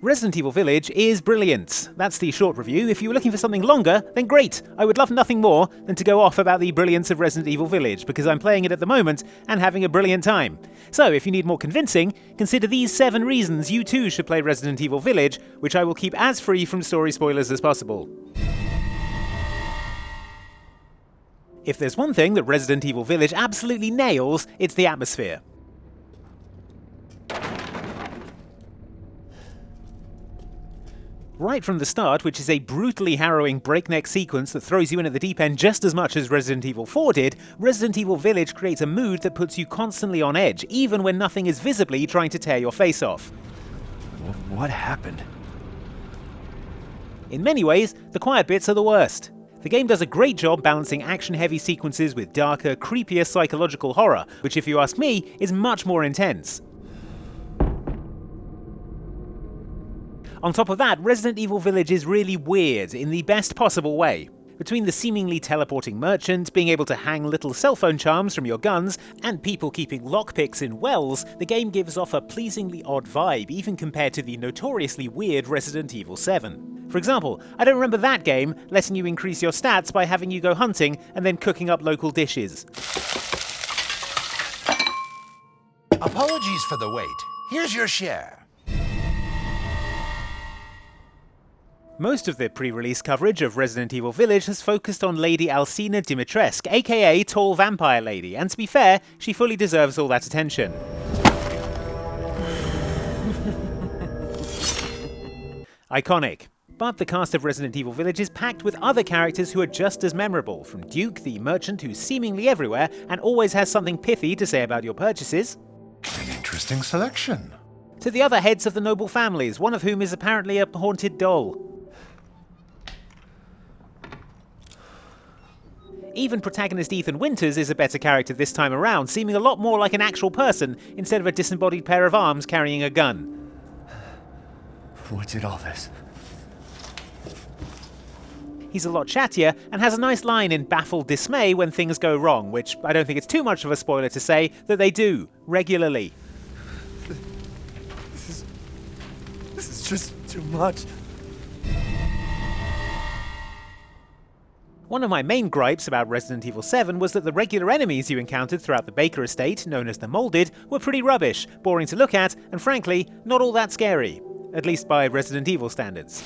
Resident Evil Village is brilliant. That's the short review. If you were looking for something longer, then great. I would love nothing more than to go off about the brilliance of Resident Evil Village, because I'm playing it at the moment and having a brilliant time. So, if you need more convincing, consider these 7 reasons you too should play Resident Evil Village, which I will keep as free from story spoilers as possible. If there's one thing that Resident Evil Village absolutely nails, it's the atmosphere. Right from the start, which is a brutally harrowing breakneck sequence that throws you in at the deep end just as much as Resident Evil 4 did, Resident Evil Village creates a mood that puts you constantly on edge, even when nothing is visibly trying to tear your face off. What happened? In many ways, the quiet bits are the worst. The game does a great job balancing action-heavy sequences with darker, creepier psychological horror, which if you ask me, is much more intense. On top of that, Resident Evil Village is really weird in the best possible way. Between the seemingly teleporting merchant, being able to hang little cell phone charms from your guns, and people keeping lockpicks in wells, the game gives off a pleasingly odd vibe, even compared to the notoriously weird Resident Evil 7. For example, I don't remember that game letting you increase your stats by having you go hunting and then cooking up local dishes. Apologies for the wait. Here's your share. Most of the pre-release coverage of Resident Evil Village has focused on Lady Alcina Dimitrescu, aka Tall Vampire Lady, and to be fair, she fully deserves all that attention. Iconic. But the cast of Resident Evil Village is packed with other characters who are just as memorable, from Duke, the merchant who's seemingly everywhere and always has something pithy to say about your purchases, An interesting selection. to the other heads of the noble families, one of whom is apparently a haunted doll. Even protagonist Ethan Winters is a better character this time around, seeming a lot more like an actual person instead of a disembodied pair of arms carrying a gun. What did all this? He's a lot chattier and has a nice line in baffled dismay when things go wrong, which I don't think it's too much of a spoiler to say that they do, regularly. This is just too much. One of my main gripes about Resident Evil 7 was that the regular enemies you encountered throughout the Baker estate, known as the Molded, were pretty rubbish, boring to look at, and frankly, not all that scary. At least by Resident Evil standards.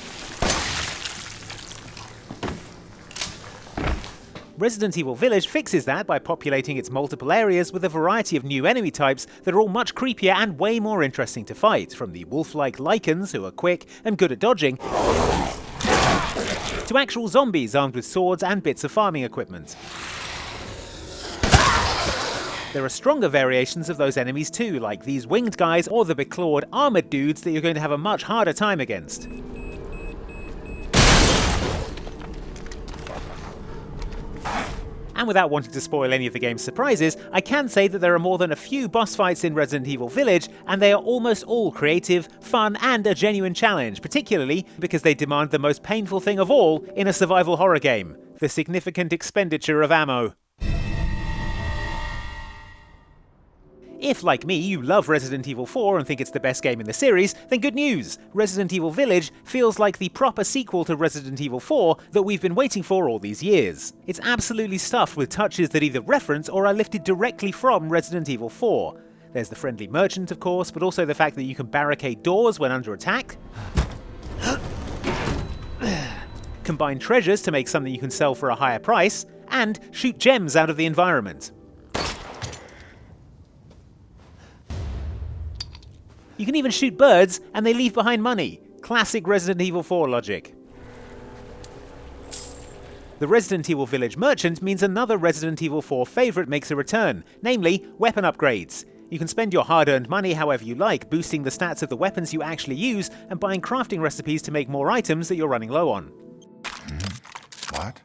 Resident Evil Village fixes that by populating its multiple areas with a variety of new enemy types that are all much creepier and way more interesting to fight, from the wolf-like Lycans, who are quick and good at dodging, to actual zombies armed with swords and bits of farming equipment. There are stronger variations of those enemies too, like these winged guys or the beclawed armoured dudes that you're going to have a much harder time against. And without wanting to spoil any of the game's surprises, I can say that there are more than a few boss fights in Resident Evil Village, and they are almost all creative, fun, and a genuine challenge, particularly because they demand the most painful thing of all in a survival horror game: the significant expenditure of ammo. If, like me, you love Resident Evil 4 and think it's the best game in the series, then good news! Resident Evil Village feels like the proper sequel to Resident Evil 4 that we've been waiting for all these years. It's absolutely stuffed with touches that either reference or are lifted directly from Resident Evil 4. There's the friendly merchant, of course, but also the fact that you can barricade doors when under attack, combine treasures to make something you can sell for a higher price, and shoot gems out of the environment. You can even shoot birds, and they leave behind money. Classic Resident Evil 4 logic. The Resident Evil Village merchant means another Resident Evil 4 favourite makes a return, namely weapon upgrades. You can spend your hard-earned money however you like, boosting the stats of the weapons you actually use, and buying crafting recipes to make more items that you're running low on. What?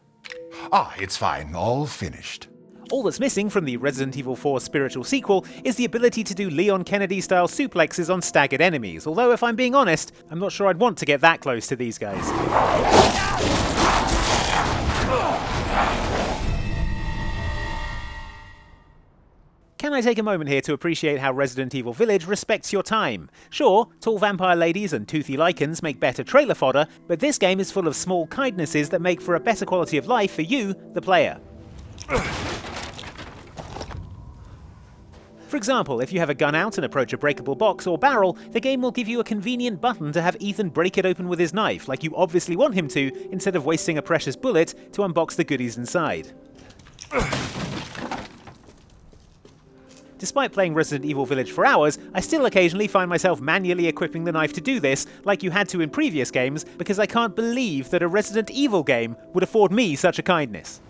Ah, it's fine. All finished. All that's missing from the Resident Evil 4 spiritual sequel is the ability to do Leon Kennedy-style suplexes on staggered enemies, although if I'm being honest, I'm not sure I'd want to get that close to these guys. Can I take a moment here to appreciate how Resident Evil Village respects your time? Sure, tall vampire ladies and toothy lichens make better trailer fodder, but this game is full of small kindnesses that make for a better quality of life for you, the player. For example, if you have a gun out and approach a breakable box or barrel, the game will give you a convenient button to have Ethan break it open with his knife, like you obviously want him to, instead of wasting a precious bullet to unbox the goodies inside. Despite playing Resident Evil Village for hours, I still occasionally find myself manually equipping the knife to do this, like you had to in previous games, because I can't believe that a Resident Evil game would afford me such a kindness.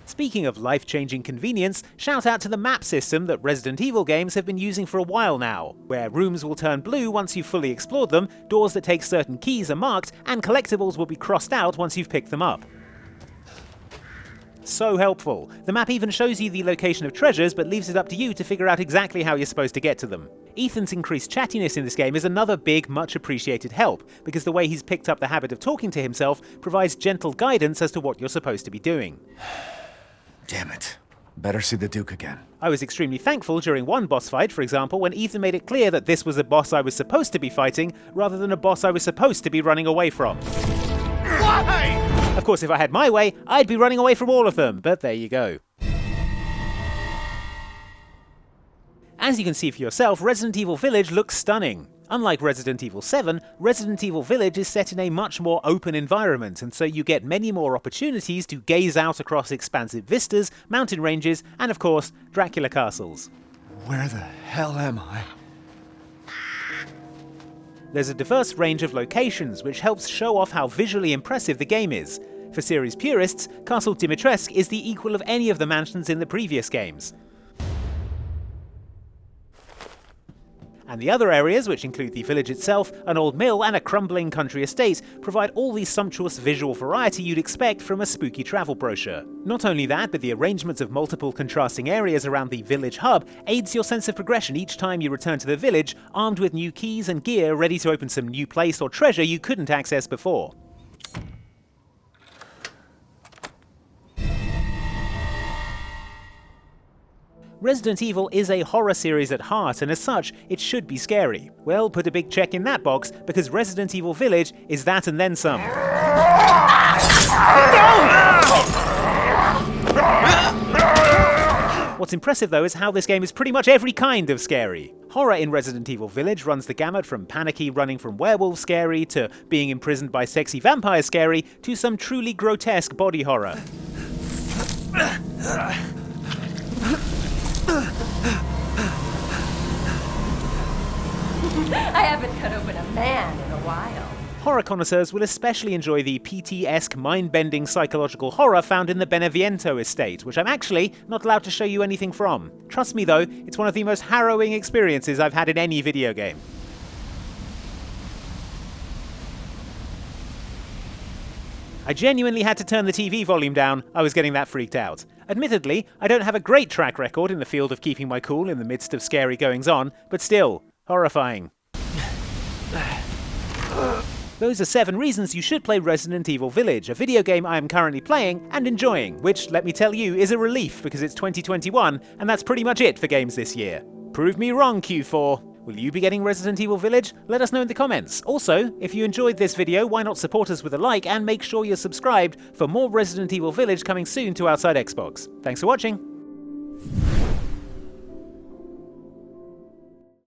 Speaking of life-changing convenience, shout out to the map system that Resident Evil games have been using for a while now, where rooms will turn blue once you've fully explored them, doors that take certain keys are marked, and collectibles will be crossed out once you've picked them up. So helpful. The map even shows you the location of treasures, but leaves it up to you to figure out exactly how you're supposed to get to them. Ethan's increased chattiness in this game is another big, much appreciated help, because the way he's picked up the habit of talking to himself provides gentle guidance as to what you're supposed to be doing. Damn it. Better see the Duke again. I was extremely thankful during one boss fight, for example, when Ethan made it clear that this was a boss I was supposed to be fighting, rather than a boss I was supposed to be running away from. Why? Of course, if I had my way, I'd be running away from all of them, but there you go. As you can see for yourself, Resident Evil Village looks stunning. Unlike Resident Evil 7, Resident Evil Village is set in a much more open environment, and so you get many more opportunities to gaze out across expansive vistas, mountain ranges, and of course, Dracula castles. Where the hell am I? There's a diverse range of locations, which helps show off how visually impressive the game is. For series purists, Castle Dimitrescu is the equal of any of the mansions in the previous games. And the other areas, which include the village itself, an old mill, and a crumbling country estate, provide all the sumptuous visual variety you'd expect from a spooky travel brochure. Not only that, but the arrangements of multiple contrasting areas around the village hub aids your sense of progression each time you return to the village, armed with new keys and gear ready to open some new place or treasure you couldn't access before. Resident Evil is a horror series at heart, and as such, it should be scary. Well, put a big check in that box, because Resident Evil Village is that and then some. What's impressive though is how this game is pretty much every kind of scary. Horror in Resident Evil Village runs the gamut from panicky running from werewolves scary, to being imprisoned by sexy vampires scary, to some truly grotesque body horror. I haven't cut open a man in a while. Horror connoisseurs will especially enjoy the PT-esque, mind-bending psychological horror found in the Beneviento estate, which I'm actually not allowed to show you anything from. Trust me though, it's one of the most harrowing experiences I've had in any video game. I genuinely had to turn the TV volume down, I was getting that freaked out. Admittedly, I don't have a great track record in the field of keeping my cool in the midst of scary goings-on, but still, horrifying. Those are 7 reasons you should play Resident Evil Village, a video game I am currently playing and enjoying, which, let me tell you, is a relief because it's 2021, and that's pretty much it for games this year. Prove me wrong, Q4. Will you be getting Resident Evil Village? Let us know in the comments. Also, if you enjoyed this video, why not support us with a like and make sure you're subscribed for more Resident Evil Village coming soon to Outside Xbox. Thanks for watching.